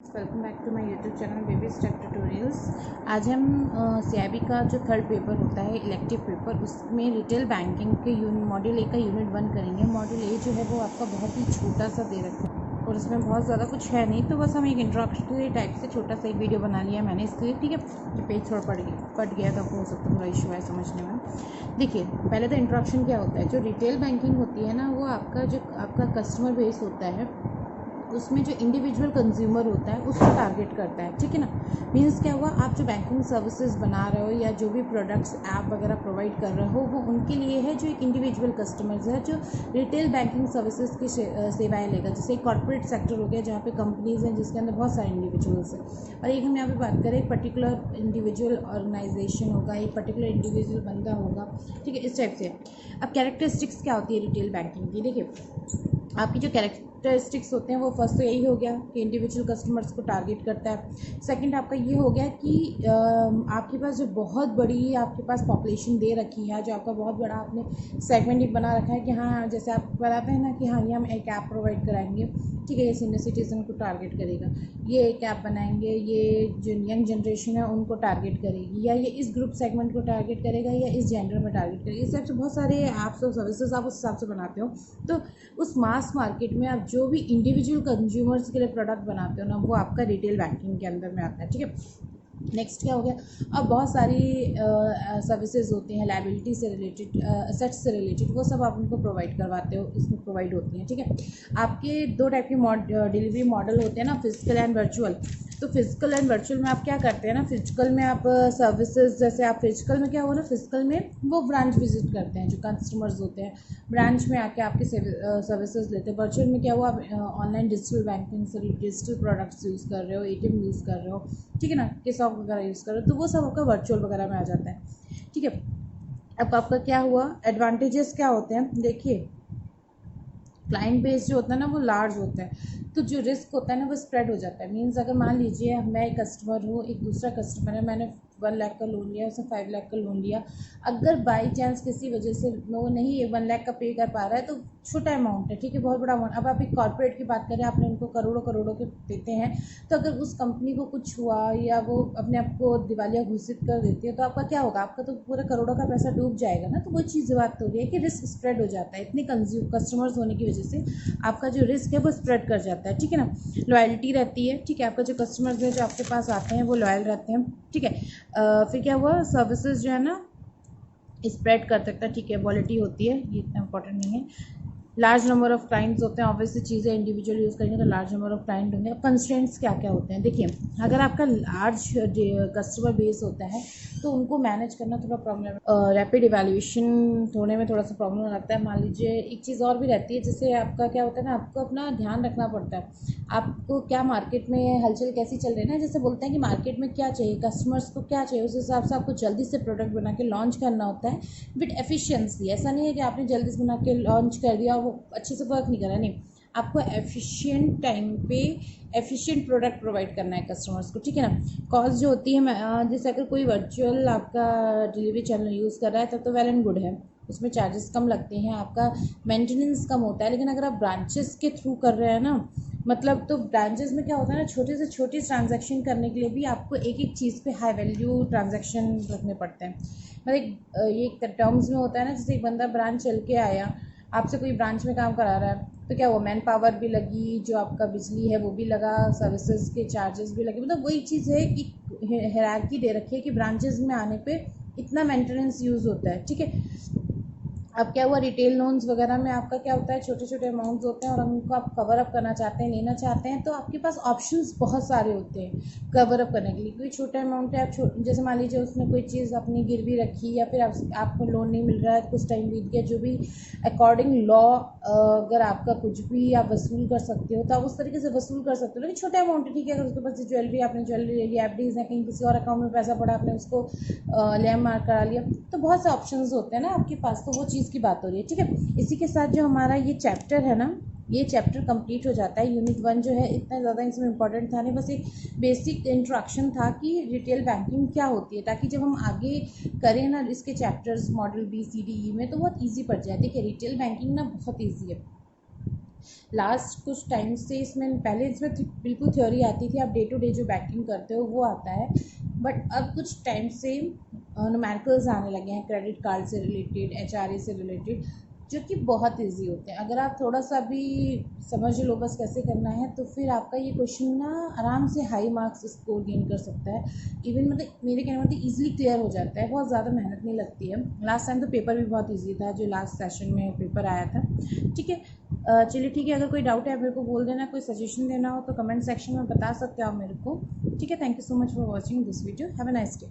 Welcome back to my YouTube channel baby step tutorials. आज हम CIB का जो थर्ड पेपर होता है इलेक्टिव पेपर, उसमें रिटेल बैंकिंग के मॉड्यूल ए का यूनिट 1 करेंगे। मॉड्यूल ए जो है वो आपका बहुत ही छोटा सा दे रखा है और उसमें बहुत ज़्यादा कुछ है नहीं, तो बस हम एक इंट्रोडक्टरी टाइप से छोटा सा एक वीडियो बना लिया मैंने इसके लिए। ठीक है, ये पेज थोड़ा कट गया तो आपको हो सकता है थोड़ा इशू है समझने में। देखिए, पहले तो इंट्रोडक्शन क्या होता है। जो रिटेल बैंकिंग होती है ना, वो आपका कस्टमर बेस होता है, उसमें जो इंडिविजुअल कंज्यूमर होता है उसको टारगेट करता है। ठीक है ना। मीन्स क्या हुआ, आप जो बैंकिंग सर्विसेज बना रहे हो या जो भी प्रोडक्ट्स ऐप वगैरह प्रोवाइड कर रहे हो वो उनके लिए है, जो एक इंडिविजुअल कस्टमर्स है जो रिटेल बैंकिंग सर्विसेज की सेवाएं लेगा। जैसे एक कॉर्पोरेट सेक्टर हो गया जहाँ पे कंपनीज हैं जिसके अंदर बहुत सारे इंडिविजुअल्स हैं, और एक हम यहाँ पे बात करें एक पर्टिकुलर इंडिविजुअल ऑर्गेनाइजेशन होगा, एक पर्टिकुलर इंडिविजुअल बंदा होगा। ठीक है, इस टाइप से। अब कैरेक्टरिस्टिक्स क्या होती है रिटेल बैंकिंग की? देखिए, आपकी जो कैरेक्टरिस्टिक्स होते हैं वो फर्स्ट तो यही हो गया कि इंडिविजुअल कस्टमर्स को टारगेट करता है। सेकंड आपका ये हो गया कि आपके पास जो बहुत बड़ी आपके पास पॉपुलेशन दे रखी है, जो आपका बहुत बड़ा आपने सेगमेंट एक बना रखा है कि हाँ, जैसे आप बताते हैं ना कि हाँ ये हम एक ऐप प्रोवाइड कराएंगे। ठीक है, ये सीनियर सिटीजन को टारगेट करेगा, ये एक ऐप बनाएंगे, ये जो यंग जनरेशन है उनको टारगेट करेगी, या ये इस ग्रुप सेगमेंट को टारगेट करेगा, या इस जेंडर में टारगेट करेगा। इस टाइप से बहुत सारे ऐप्स और सर्विसेज आप उस हिसाब से बनाते हो। तो उस मास मार्केट में आप जो भी इंडिविजुअल कंज्यूमर्स के लिए प्रोडक्ट बनाते हो ना, वो आपका रिटेल बैंकिंग के अंदर में आता है। ठीक है, नेक्स्ट क्या हो गया, अब बहुत सारी सर्विसेज होती हैं लाइबिलिटी से रिलेटेड, असेट्स से रिलेटेड, वो सब आप उनको प्रोवाइड करवाते हो, इसमें प्रोवाइड होती हैं। ठीक है, आपके दो टाइप के डिलीवरी मॉडल होते हैं ना, फिजिकल एंड वर्चुअल। तो फिजिकल एंड वर्चुअल में आप क्या करते हैं ना, फिजिकल में आप सर्विसेज, जैसे आप फिजिकल में क्या हुआ ना, फिजिकल में वो ब्रांच विजिट करते हैं जो कस्टमर्स होते हैं, ब्रांच में आके आपके सर्विसेज लेते हैं। वर्चुअल में क्या हुआ, आप ऑनलाइन डिजिटल बैंकिंग से डिजिटल प्रोडक्ट्स यूज़ कर रहे हो, एटीएम यूज़ कर रहे हो, ठीक है ना, किसॉक वगैरह यूज़ कर रहे हो, तो वो सब आपका वर्चुअल वगैरह में आ जाता है। ठीक है, अब आपका क्या हुआ, एडवांटेजेस क्या होते हैं? देखिए, क्लाइंट बेस जो होता है ना वो लार्ज होता है, तो जो रिस्क होता है ना वो स्प्रेड हो जाता है। मीन्स अगर मान लीजिए मैं एक कस्टमर हूँ, एक दूसरा कस्टमर है, मैंने 1 लाख का लोन लिया, उसने 5 लाख का लोन लिया। अगर बाई चांस किसी वजह से वो नहीं 1 लाख का पे कर पा रहा है तो छोटा अमाउंट है, ठीक है, बहुत बड़ा अमाउंट। अब आप एक कॉर्पोरेट की बात करें, आपने उनको करोड़ों करोड़ों के देते हैं, तो अगर उस कंपनी को कुछ हुआ या वो अपने आप को दिवालिया घोषित कर देती है तो आपका क्या होगा, आपका तो पूरा करोड़ों का पैसा डूब जाएगा ना। तो वो चीज़ बात हो रही है कि रिस्क स्प्रेड हो जाता है, इतने कस्टमर्स होने की वजह से आपका जो रिस्क है वो स्प्रेड कर जाता है। ठीक है ना, लॉयल्टी रहती है। ठीक है, आपका जो कस्टमर्स हैं जो आपके पास आते हैं वो लॉयल रहते हैं। ठीक है, फिर क्या हुआ, सर्विसेज जो है ना स्प्रेड कर सकता है। ठीक है, वॉलिटी होती है, ये इतना इंपॉर्टेंट नहीं है। लार्ज नंबर ऑफ क्लाइंट्स होते हैं, ऑब्वियसली चीज़ें इंडिविजुअल यूज़ करेंगे तो लार्ज नंबर ऑफ क्लाइंट होंगे। कंस्ट्रेंट्स क्या क्या होते हैं? देखिए, अगर आपका लार्ज कस्टमर बेस होता है तो उनको मैनेज करना थोड़ा प्रॉब्लम, रैपिड इवैल्यूएशन होने में थोड़ा सा प्रॉब्लम लगता है। मान लीजिए एक चीज़ और भी रहती है, जैसे आपका क्या होता है ना, आपको अपना ध्यान रखना पड़ता है, आपको क्या मार्केट में हलचल कैसी चल रही है ना, जैसे बोलते हैं कि मार्केट में क्या चाहिए, कस्टमर्स को क्या चाहिए, उस हिसाब से आपको जल्दी से प्रोडक्ट बना के लॉन्च करना होता है विद एफिशिएंसी। ऐसा नहीं है कि आपने जल्दी से बना के लॉन्च कर दिया और वो अच्छे से वर्क नहीं कर रहा, नहीं, आपको एफिशिएंट टाइम पे एफिशिएंट प्रोडक्ट प्रोवाइड करना है कस्टमर्स को। ठीक है ना, कॉस्ट जो होती है, जैसे अगर कोई वर्चुअल आपका डिलीवरी चैनल यूज़ कर रहा है तब तो वेल एंड गुड है, उसमें चार्जेस कम लगते हैं, आपका मेंटेनेंस कम होता है। लेकिन अगर आप ब्रांचेस के थ्रू कर रहे हैं ना, मतलब तो ब्रांचेस में क्या होता है ना, छोटे से छोटी ट्रांजैक्शन करने के लिए भी आपको एक एक चीज़ पे हाई वैल्यू ट्रांजैक्शन रखने पड़ते हैं। मतलब ये टर्म्स में होता है ना, जैसे एक बंदा ब्रांच चल के आया, आपसे कोई ब्रांच में काम करा रहा है, तो क्या वो मैन पावर भी लगी, जो आपका बिजली है वो भी लगा, सर्विसेज के चार्जेस भी लगे। मतलब वही चीज़ है कि हायरार्की दे रखी है कि ब्रांचेस में आने पे इतना मेंटेनेंस यूज़ होता है। ठीक है, अब क्या हुआ, रिटेल लोन्स वगैरह में आपका क्या होता है, छोटे छोटे अमाउंट्स होते हैं और उनको आप कवर अप करना चाहते हैं, लेना चाहते हैं, तो आपके पास ऑप्शंस बहुत सारे होते हैं कवर अप करने के लिए। क्योंकि छोटा अमाउंट है, आप जैसे मान लीजिए उसने कोई चीज़ अपनी गिरवी रखी या फिर आपको लोन नहीं मिल रहा है, कुछ टाइम बीत गया, जो भी अकॉर्डिंग लॉ अगर आपका कुछ भी आप वसूल कर सकते हो तो आप उस तरीके से वसूल कर सकते हो। लेकिन छोटा अमाउंट है, ठीक है, अगर उसके पास ज्वेलरी, आपने ज्वेलरी ले लिया, एफडीज है, कहीं किसी और अकाउंट में पैसा पड़ा, आपने उसको लैम मार्क करा लिया, तो बहुत से ऑप्शंस होते हैं ना आपके पास, तो वो चीज़ की बात हो रही है। ठीक है, इसी के साथ जो हमारा ये चैप्टर है ना, ये चैप्टर कंप्लीट हो जाता है। यूनिट 1 जो है इतना ज़्यादा इसमें इंपॉर्टेंट था नहीं, बस एक बेसिक इंट्रोडक्शन था कि रिटेल बैंकिंग क्या होती है, ताकि जब हम आगे करें ना इसके chapters model B C D E में तो बहुत ईजी पड़ जाए। देखिए, रिटेल बैंकिंग ना बहुत ईजी है, लास्ट कुछ टाइम से इसमें, पहले इसमें बिल्कुल थ्योरी आती थी, आप डे टू डे जो बैंकिंग करते हो वो आता है, बट अब कुछ टाइम से न्यूमेरिकल्स आने लगे हैं क्रेडिट कार्ड से रिलेटेड, HRA से रिलेटेड, जो कि बहुत इजी होते हैं। अगर आप थोड़ा सा भी समझ लो बस कैसे करना है, तो फिर आपका ये क्वेश्चन ना आराम से हाई मार्क्स स्कोर गेन कर सकता है। इवन मतलब मेरे कहने मतलब ईजिली क्लियर हो जाता है, बहुत ज़्यादा मेहनत नहीं लगती है। लास्ट टाइम तो पेपर भी बहुत ईजी था, जो लास्ट सेशन में पेपर आया था। ठीक है, चलिए ठीक है, अगर कोई डाउट है मेरे को बोल देना, कोई सजेशन देना हो तो कमेंट सेक्शन में बता सकते हो आप मेरे को। ठीक है, thank you so much for watching this video, have a nice day.